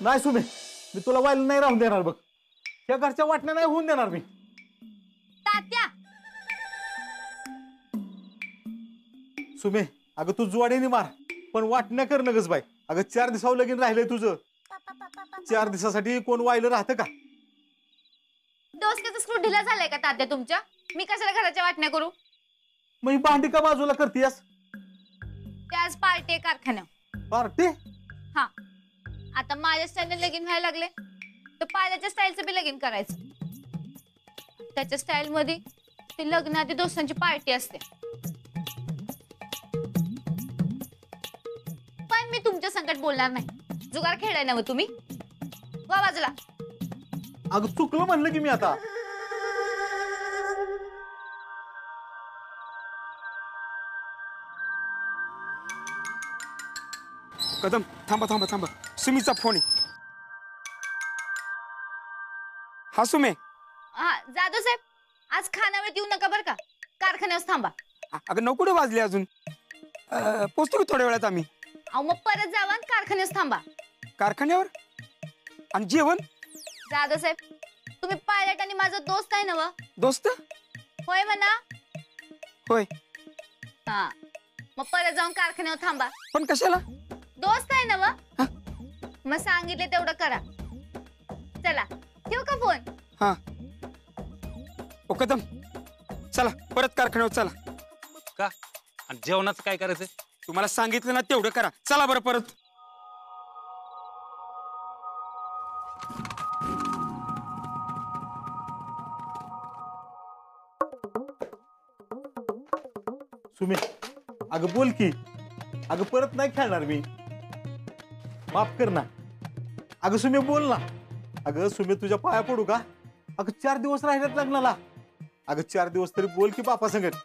नाही सुमे, मी तुला व्हायला नाही राहून देणार बघ. त्या घरच्या वाटण्या नाही होऊन देणार मी. तात्या सुमे, अगं तू जुवाडीने मार पण वाटण्या कर नगस बाई. अगं 4 दिवसावर लगीन राहिलंय तुझं. 4 दिवसासाठी कोण व्हायला राहतं का? डोसक्याचा स्क्रू ढिला झालाय का तात्या तुमच्या? मी कशाला घराच्या वाटण्या करू? मग ही भांडी का बाजूला करतेस? त्याच पार्टी आहे कारखान्यात. पार्टी? हा, आता माझ्या स्टाईलने लगीन व्हायला लागले तर पायलाच्या स्टाईलचं बी लगीन करायचं. त्याच्या स्टाईल मध्ये ते लग्नाआधी दोस्तांची पार्टी असते. पण मी तुमच्या संकट बोलणार नाही. जुगार खेळाय ना तुम्ही. वा बाजूला. अगं चुकलं म्हणलं की मी आता. कदम थांबा थांबा थांबा, सुमीचा फोन आहे. हा सुमे. हा जाधव साहेब, आज खानावळीत येऊ नका बरं का, कारखान्यावर थांबा. अगं 9 कुठे वाजले अजून? पोचतो की थोड्या वेळात आम्ही. अहो मग परत जावा आणि कारखान्यावर थांबा. कारखान्यावर? आणि जेवण? जाधव साहेब, तुम्ही पायलट आणि माझा दोस्त आहे ना व? दोस्त? होय म्हणा. होय. हा, मग परत जाऊन कारखान्यावर थांबा. पण कशाला? दोस्त आहे ना व? मग सांगितले तेवढं करा. चला ठेवू का फोन? हा. ओ कदम चला परत कारखान्यावर चला. का? आणि जेवणाचं काय करायचं? तुम्हाला सांगितलं ना तेवढं करा. चला बरं परत. सुमे, अगं बोल की. अगं परत नाही खेळणार मी. माफ कर ना. अगं सुमे बोल ना. अगं सुमे तुझ्या पाया पडू का? अगं 4 दिवस राहिल्यात लग्नाला. अगं 4 दिवस तरी बोल की बापा संगत.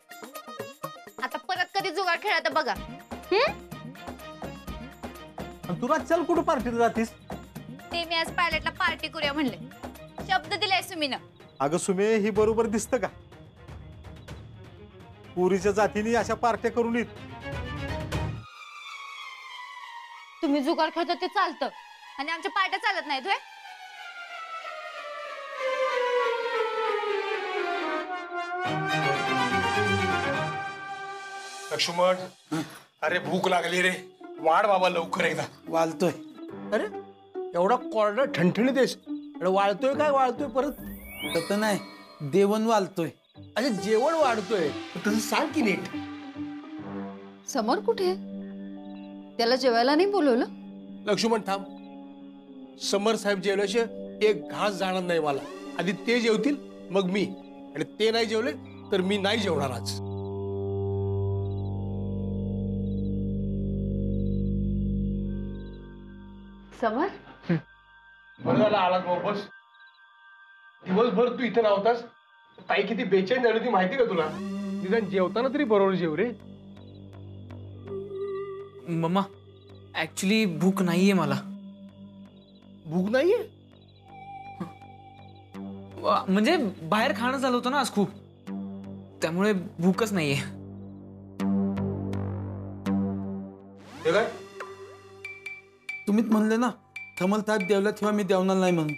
आता परत कधी जुगार खेळा तर बघा. तू चल कुठं पार्टीला जातीस? ते मी आज पायलटला पार्टी करूया म्हणले. शब्द दिलाय सुमीनं. अगं सुमे, ही बरोबर दिसतं का? पुरीच्या जातीने अशा पार्ट्या करून येत. तुम्ही जुगार खेळता ते चालतं आणि आमच्या पार्ट्या चालत नाहीत होय? लक्ष्मण, अरे भूक लागली रे. वाढ बाबा लवकर एकदा. वाळतोय. अरे एवढा कोरडा ठणठणीत आहेस. अरे वाळतोय काय? वाळतोय परत? तसं नाही, देवण वाळतोय. अरे जेवण वाढतोय तसं सांग की नीट. समोर कुठे? त्याला जेवायला नाही बोलवलं? लक्ष्मण थांब. समर साहेब जेवल्याशिवाय एक घास जाणार नाही मला. आधी ते जेवतील मग मी, आणि ते नाही जेवले तर मी नाही जेवणार आज. समर, बरं झालं आलात भाऊ. बस दिवसभर तू इथे नव्हतास. ताई किती बेचैन झाली होती माहिती का तुला? निदान जेवताना तरी बरोबर जेव रे. मम्मा ऍक्च्युली भूक नाहीये मला. भूक नाहीये? म्हणजे बाहेर खाणं झालं होतं ना आज खूप, त्यामुळे भूकच नाहीये. हे काय? तुम्हीच म्हणले ना थमल साहेब देवला तेव्हा मी देवणार नाही म्हणून.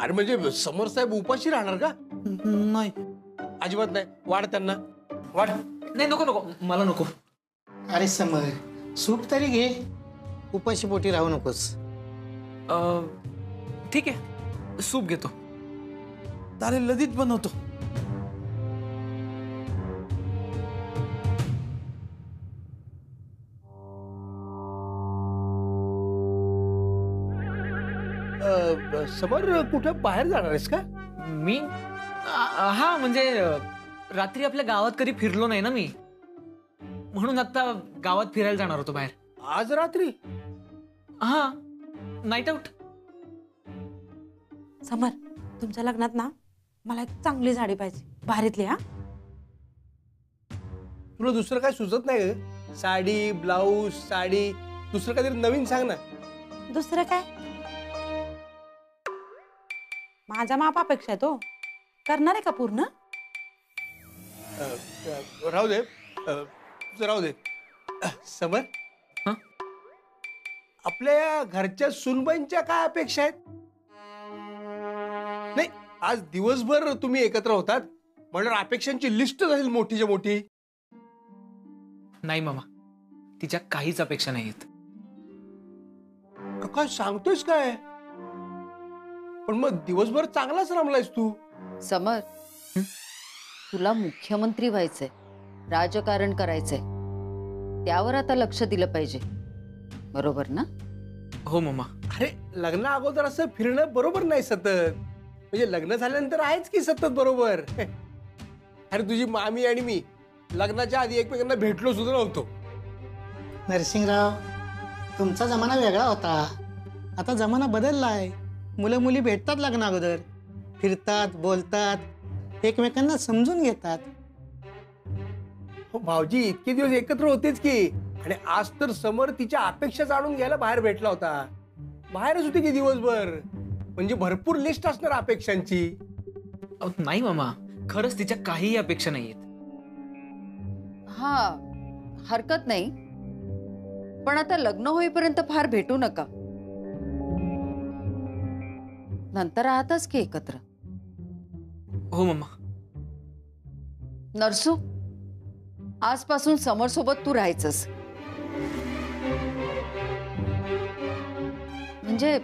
अरे म्हणजे समर साहेब उपाशी राहणार का? नाही, अजिबात नाही. वाढ त्यांना, वाढ. नाही नको नको, मला नको. अरे समर, सूप तरी घे. उपाशी पोटी राहू नकोस. ठीक आहे, सूप घेतो. तारे लदीत बनवतो. समर कुठं बाहेर जाणार आहेस का? मी हा म्हणजे रात्री आपल्या गावात कधी फिरलो नाही ना मी, म्हणून आता गावात फिरायला जाणार होतो बाहेर. आज रात्री? हा, नाईट आउट. समर, तुमच्या लग्नात ना मला एक चांगली साडी पाहिजे, भारीतली. हा, तुला दुसरं काय सुचत नाही का? साडी, ब्लाऊज, साडी, दुसरं काहीतरी नवीन सांग ना. दुसरं काय? माझ्या मापापेक्षा तो करणार आहे का पूर्ण? राहू दे, राहू दे. समर, आपल्या घरच्या सुनबाईंच्या काय अपेक्षा आहेत? नाही, आज दिवसभर तुम्ही एकत्र होतात म्हणून अपेक्षांची लिस्ट असेल मोठीच्या मोठी. नाही मामा, तिच्या काहीच अपेक्षा नाहीत. काय सांगतोयस काय? पण मग दिवसभर चांगलाच रमलायस तू. समर, तुला मुख्यमंत्री व्हायचंय, राजकारण करायचंय, त्यावर आता लक्ष दिलं पाहिजे, बरोबर ना? हो मामा. अरे लग्न अगोदर असं फिरणं बरोबर नाही सतत. म्हणजे लग्न झाल्यानंतर आहेच की सतत बरोबर. अरे तुझी मामी आणि मी लग्नाच्या आधी एकमेकांना भेटलो सुद्धा नव्हतो. नरसिंगराव, तुमचा जमाना वेगळा होता. आता जमाना बदललाय. मुलं मुली भेटतात लग्न अगोदर, फिरतात, बोलतात, एकमेकांना समजून घेतात. हो भाऊजी, इतके दिवस एकत्र होतेच की. आणि आज तर समर तिच्या अपेक्षा जाणून घ्यायला बाहेर भेटला होता. बाहेरच होती की दिवसभर. म्हणजे भरपूर लिस्ट असणार अपेक्षांची. नाही मामा, खरंच तिच्या काहीही अपेक्षा नाहीयेत. हा, हरकत नाही, पण आता लग्न होईपर्यंत फार भेटू नका. नंतर आहातच की एकत्र. हो मम्मा. नरसू, आजपासून समर सोबत तू राहायचंस. म्हणजे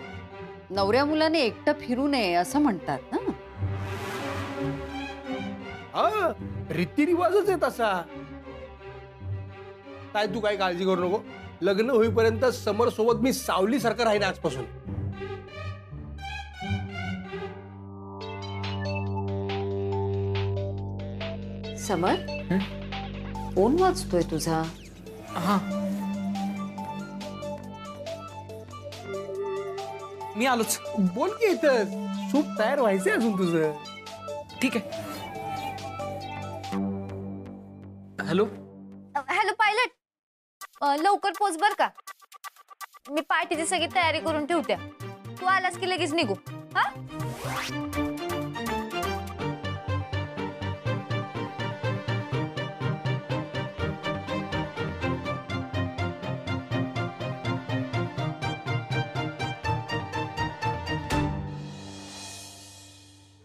नवऱ्या मुलाने एकटं फिरू नये असं म्हणतात ना. हा, रीतिरिवाजच आहे तसा. काय तू काय काळजी करू नको. लग्न होईपर्यंत समर सोबत मी सावली सारखं राहीन आजपासून. समर, फोन वाजतोय तुझा. हा, मी आलोच. बोल की, इथं सूप तयार व्हायचंय अजून तुझं. ठीक आहे. हॅलो हॅलो पायलट, लवकर पोच बर का. मी पार्टीची सगळी तयारी करून ठेवते. तू आलास की लगेच निघू. हा,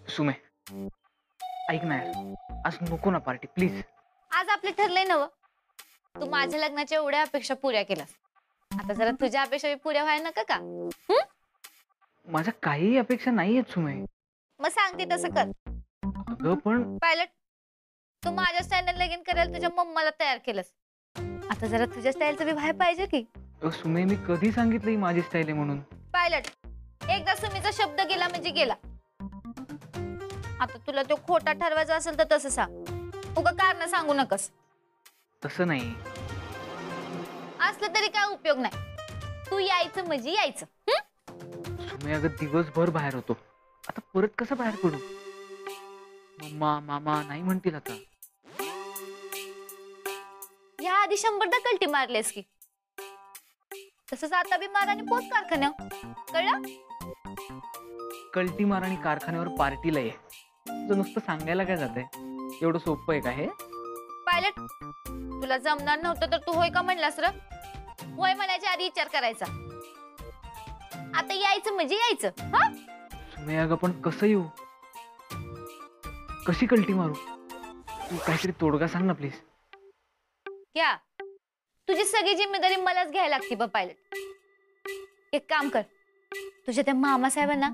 सुमे, ऐक ना यार, आज नको ना पार्टी प्लीज. आज आपले ठरलंय नव. तू माझ्या लग्नाच्या एवढ्या अपेक्षा पुऱ्या केल्यास, आता जरा तुझ्या अपेक्षा बी पुऱ्या व्हायला नका का? माझ्या काही अपेक्षा नाहीयेत सुमे. मग सांगते तसं कर. अगं पण पायलट, तू माझ्या स्टाईलने लगीन करायला तुझ्या मम्माला तयार केलंस. आता जरा तुझ्या स्टाईलचं बी व्हायला पाहिजे की. सुमे, मी कधी सांगितलं ही माझी स्टाईल आहे म्हणून? पायलट, एकदा सुमीचा शब्द गेला म्हणजे गेला. आता तुला तो खोटा ठरवायचा असेल तर तसं सांग. उगा कारण सांगू नकस. तसं नाही. असलं तरी काय उपयोग नाही. तू यायचं म्हणजे यायचं. सुमे, अगं दिवसभर बाहेर होतो, आता परत कसं बाहेर पडू? मम्मा मामा नाही म्हणतील आता. या आधी 100दा कल्टी मारलेस की. तसंच आता बी मार आणि पोच कारखान्यावर. कळलं? कल्टी मार आणि कारखान्यावर पार्टीला ये. तुझं नुसतं सांगायला काय जातंय? एवढं सोपं आहे का हे? पायलट, तुला जमणार नव्हतं तर तू होय का म्हणलास र? होय म्हणायच्या आधी विचार करायचा. आता यायचं म्हणजे यायचं. हा, सुमे, अगं पण कसं येऊ? कशी कल्टी मारू? तू काहीतरी तोडगा सांग ना प्लीज. क्या तुझी सगळी जिम्मेदारी मलाच घ्यायला लागते बा पायलट. एक काम कर, तुझ्या त्या मामासाहेबांना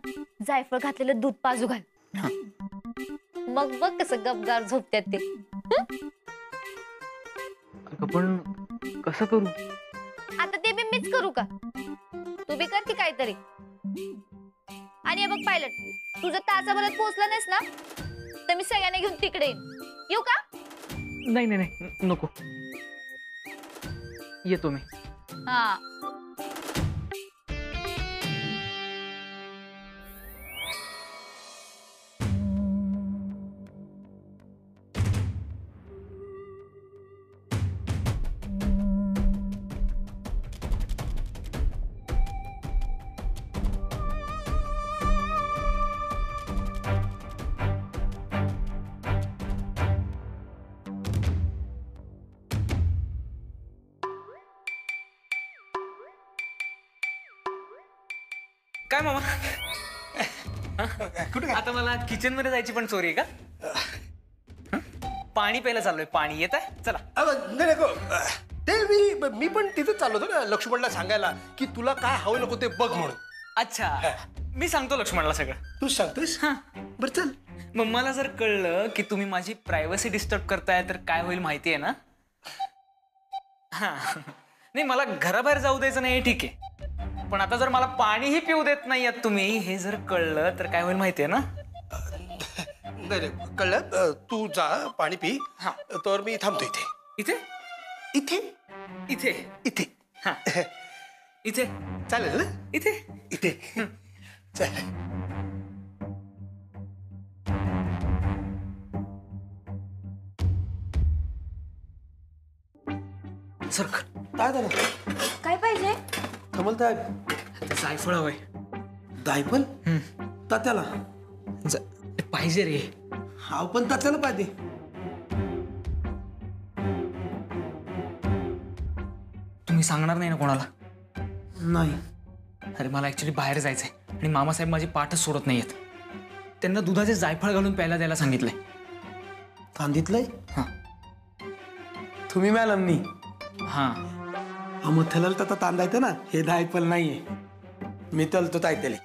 जायफळ घातलेलं दूध पाजू घाल. मग बघ कसं गपगार झोपत्यात ते. अगं पण कसं करू? आता ते बी मीच करू का? तू बी कर की काहीतरी. आणि हे बघ पायलट, तुझं तासाभरात पोहोचला नाहीस ना तर मी सगळ्यांना घेऊन तिकडे येऊ का? नाही नाही नाही, नको. येतो मी. हा, काय मामा आता मला किचन मध्ये जायची पण चोरी आहे का? पाणी प्यायला चाललोय. पाणी येत आहे, चला. नाही नको. ते मी पण तिथेच चाललो होतो ना लक्ष्मणला सांगायला की तुला काय हवं नको ते बघ म्हणून. अच्छा, मी सांगतो लक्ष्मणला सगळं. तूच सांगतोयस? बरं चल. मग मला जर कळलं की तुम्ही माझी प्रायव्हसी डिस्टर्ब करताय तर काय होईल माहिती आहे ना? हा नाही, मला घराबाहेर जाऊ द्यायचं नाही ठीक आहे, पण आता जर मला पाणीही पिऊ देत नाही आहात तुम्ही हे जर कळलं तर काय होईल माहिती आहे ना? नाही कळलं. तू जा पाणी पी. हा. तर मी थांबतो इथे. इथे इथे इथे इथे हा इथे चालेल ना? इथे इथे चालेल. सरक. काय झालं? काय पाहिजे? कमलताई जायफळ हवंय. दायपल तात्याला पाहिजे रे. हा पण तात्याला पाहिजे. तुम्ही सांगणार नाही ना कोणाला? नाही. अरे मला ऍक्च्युली बाहेर जायचंय आणि मामासाहेब माझी पाठच सोडत नाहीयेत. त्यांना दुधाचे जायफळ घालून प्यायला द्यायला सांगितलंय. सांगितलंय? हा. तुम्ही मॅडमनी हा मग थलल तर तांदायचं ना. हे दायपल नाहीये. मी तलतो तायतेले.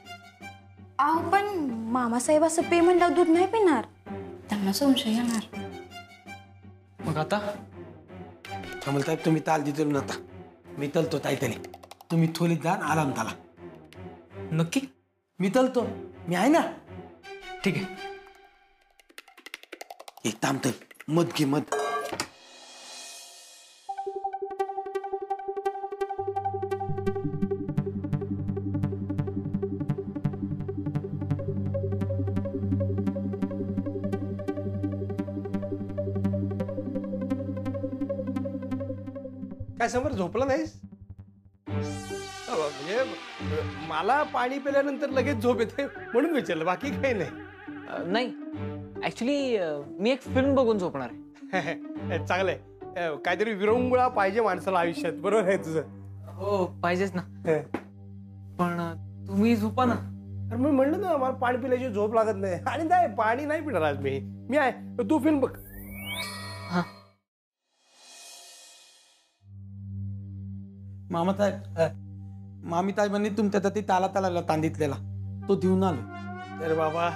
अहो पण मामासाहेब असं पे म्हणल्यावर दूध नाही पिणार, त्यांना संशय येणार. मग आता कमलताई तुम्ही ताल दिल नव्हता. मी तलतो तायतेले. तुम्ही थोलीत जा आराम ताला. नक्की? मी तलतो. मी आहे ना. ठीक आहे. एक थांबतोय. मध घे मध. काय समोर झोपला नाहीस? म्हणजे मला पाणी पिल्यानंतर लगेच झोप येते म्हणून विचारलं, बाकी काही नाही. नाही ऍक्च्युली मी एक फिल्म बघून झोपणार आहे. चांगलंय. काहीतरी विरंगुळा पाहिजे माणसाला आयुष्यात. बरोबर आहे तुझं. हो पाहिजेच ना. पण तुम्ही झोपा ना. अरे मी म्हणलं ना मला पाणी पिल्याची झोप लागत नाही. आणि नाही पाणी नाही पिणार आज मी आहे. तू फिल्म बघ. हा. मामीताईबांनी तुमच्या ते ताला ताला तांदितलेला तो देऊन आलो. तर बाबा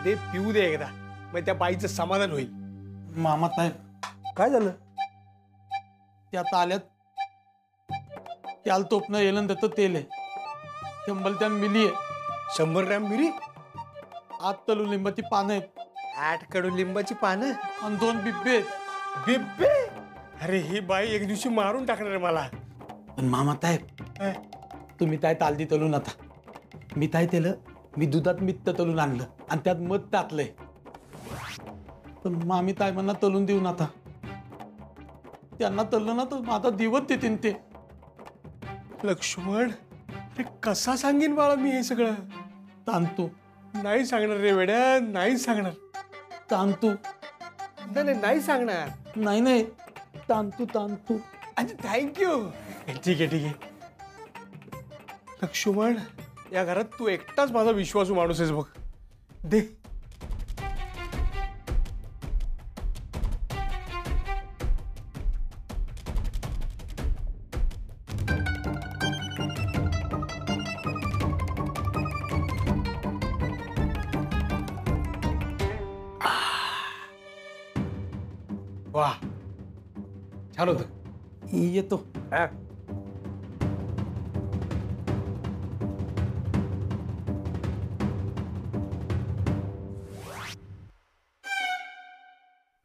दे पिऊ दे एकदा, मग त्या बाईचं समाधान होईल. मामाताई काय झालं? त्या ताल्यात त्याला तोपणं येलं तर तेल आहे. शंभर त्या मिली आहे. 100 ग्रॅम मिरी, 8 तलू लिंबाची पानं आहेत, 8 कडू लिंबाची पानं आणि 2 बिब्बे आहेत. बिब्बे? अरे ही बाई एक दिवशी मारून टाकणार मला. पण मामाताई तुम्ही काय तालदी तलून आता. मी काय केलं, मी दुधात मित्त तलून आणलं आणि त्यात मध टाकलंय. पण मामी ताईबांना तलून देऊन आता त्यांना तललं ना तर माझा दिवस देतील ते. लक्ष्मण अरे कसा सांगेन बाळा मी हे सगळं? तांतू नाही सांगणार रे वेड्या, नाही सांगणार. तांतू नाही सांगणार. नाही तांतू तांतू. अच्छा थँक्यू. ठीक आहे. लक्ष्मण या घरात तू एकटाच माझा विश्वासू माणूस आहेस बघ. दे. वा छान होत. येतो.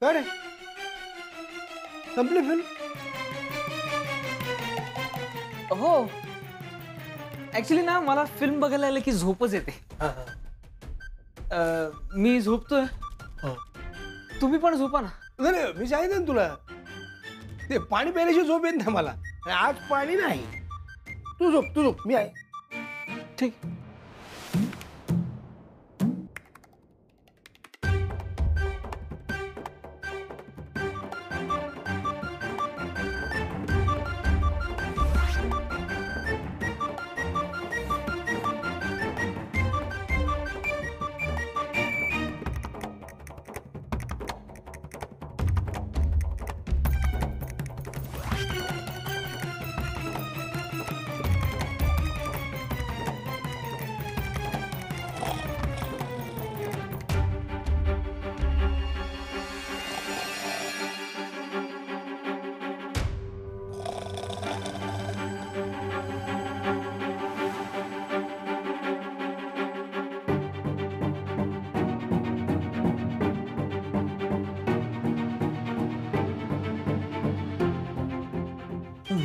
अरे संपली फिल्म? हो ऍक्च्युली ना मला फिल्म बघायला आलं की झोपच येते. मी झोपतोय. तुम्ही पण झोपा ना. नाही मी सांगितलं ना तुला, ते पाणी प्यायल्याची झोप येत नाही मला. आज पाणी नाही. तू झोप मी आहे. ठीक.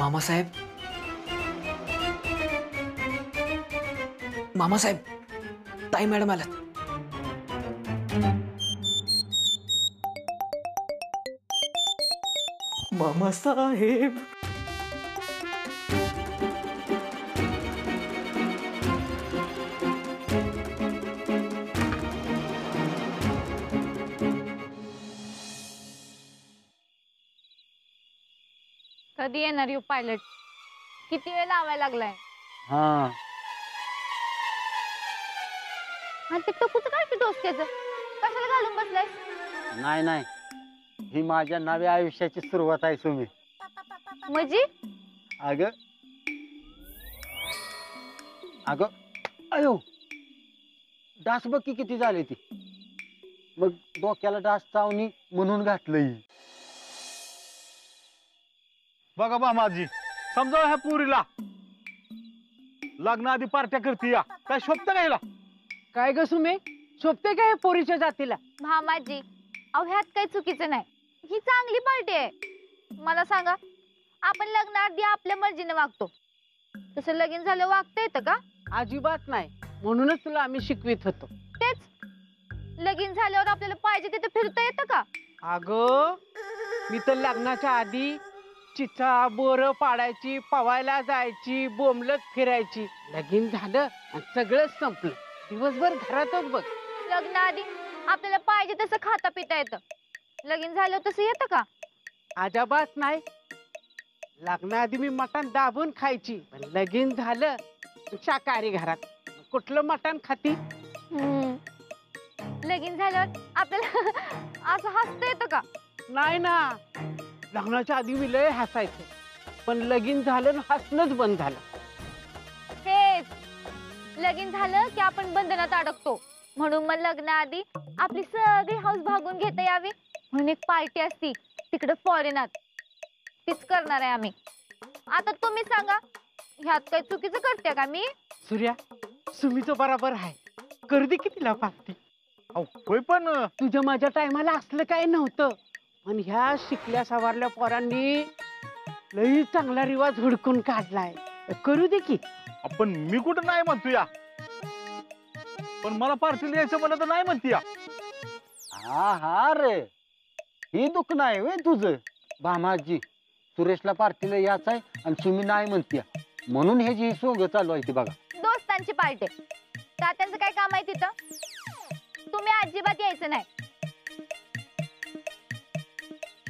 मामासाहेब मामासाहेब ताई मॅडम आलात. मामासाहेब कधी येणार यू पायलट? किती वेळ लावायला लागलाय? हा आणि ते टकूचं काय की डोसक्याचं कशाला घालून बसलाय? नाही नाही, ही माझ्या नव्या आयुष्याची सुरुवात आहे सुमी. म्हणजे अग अग अयो, डास बघ की किती झाली ती. मग डोक्याला डास चावणी म्हणून घातलंय. बघा मामाजी, समजाव ह्या पुरीला. लग्न आधी पार्ट्या करते या, काय शोभत का हिला? काय ग सुमे, शोभते काय पोरीच्या जातीला? भामाजी, अहो ह्यात काही चुकीचं नाही. ही चांगली पार्टी आहे. मला सांगा, आपण लग्नाआधी आपल्या मर्जीने वागतो, तसं लगीन झालं वागता येतं का? अजिबात नाही, म्हणूनच तुला आम्ही शिकवित होतो. तेच, लगीन झाल्यावर आपल्याला पाहिजे तिथे फिरता येतं का? अगं मी तर लग्नाच्या आधी चिचा बोरं पाडायची, पवायला जायची, बोंबलत फिरायची. लगीन झालं आणि सगळं संपलं. दिवसभर घरातच बघ. लग्नाआधी आपल्याला पाहिजे तसं खाता पिता येतं, लगीन झाल्यावर तसं येतं का? अजिबात नाही. लग्नाआधी मी मटण दाबून खायची, पण लगीन झालं शाकाहारी घरात. कुठलं मटण खाती? लगीन झाल्यावर आपल्याला असं हसता येतं का? नाही ना, लग्नाच्या आधी मी लय हसायचं, पण लगीन झालं आणि हसणंच बंद झालं. हेच, लगीन झालं की आपण बंधनात अडकतो. म्हणून मग लग्नाआधी आपली सगळी हौस भागून घेता यावी म्हणून एक पार्टी असती तिकडे फॉरेनात, तीच करणार आहे आम्ही. आता तुम्ही सांगा, ह्यात काही चुकीचं करते का मी? सूर्या, सुमीचं बरोबर आहे. गर्दी कितीला पाहती. होय, पण तुझ्या माझ्या टायमाला असलं काही नव्हतं, पण ह्या शिकल्या सवारल्या पोरांनी लई चांगला रिवाज हुडकून काढलाय. करू दे की. आपण मी कुठं नाही म्हणतो या, पण मला पार्टीला यायचं मला तर नाही म्हणते या. हा हा रे, ही दुःख नाही वे तुझं. भामाजी, सुरेशला पार्टीला याच आहे आणि सुमी नाही म्हणते, म्हणून हे जी सोंग चालू आहे ती बघा. दोस्तांची पार्टी, तात्यांचं काय काम आहे तिथं? तुम्ही अजिबात यायचं नाही.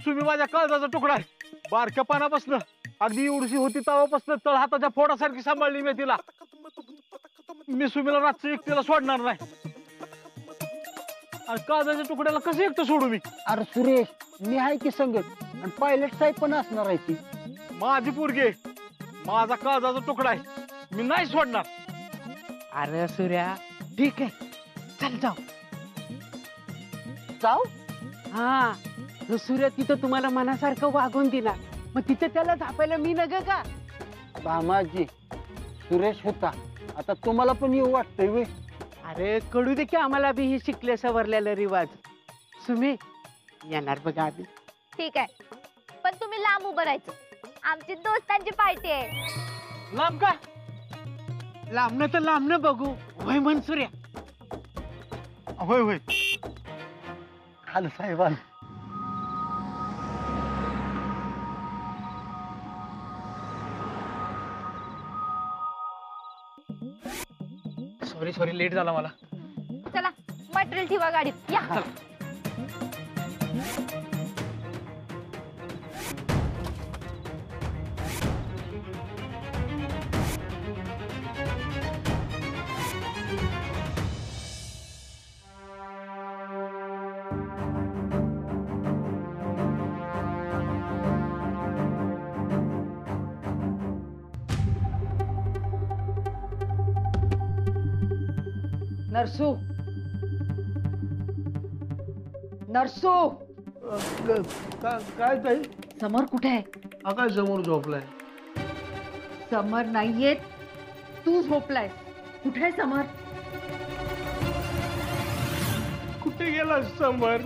सुमी माझ्या काळजाचा तुकडा आहे. बारक्या पानापासून अगदी एवढीशी होती तेव्हापासून तळ हाताच्या फोडासारखी सांभाळली मी तिला. मी सुमीला रातचं एकटीला सोडणार नाही. आणि काळजाच्या तुकड्याला कसं एकटं सोडू मी? अरे सुरेश, मी आहे की संगत, आणि पायलट साहेब पण असणार आहे ती. माझी पोरगी आहे, माझा काळजाचा तुकडा आहे, मी नाही सोडणार. अरे सूर्या, ठीक आहे, चल जाऊ. जाऊ? हा, सूर्या तिथं तुम्हाला मनासारखं वागून दिला, मग तिथे त्याला झापायला मी नग का? भामाजी, सुरेश होता, आता तुम्हाला पण येऊ वाटतंय वे? अरे कळू दे की आम्हाला बी ही शिकले सवरलेलं रिवाज. सुमी, येणार बघा आम्ही. ठीक आहे, पण तुम्ही लांब उभं राहायचं. आमची दोस्तांची पार्टी आहे. लांब का? लांबणं तर लांबणं बघू. होय म्हण सूर्या. होय होय. आलं साहेबान. सॉरी लेट झाला मला. चला, मटेरियल ठेवा गाडीत, या. नरसू, नरसू, काय ताई? समर कुठे आहे? हा काय समोर झोपलाय? समर नाहीये, तू झोपलाय. कुठे आहे समर? कुठे गेला समर?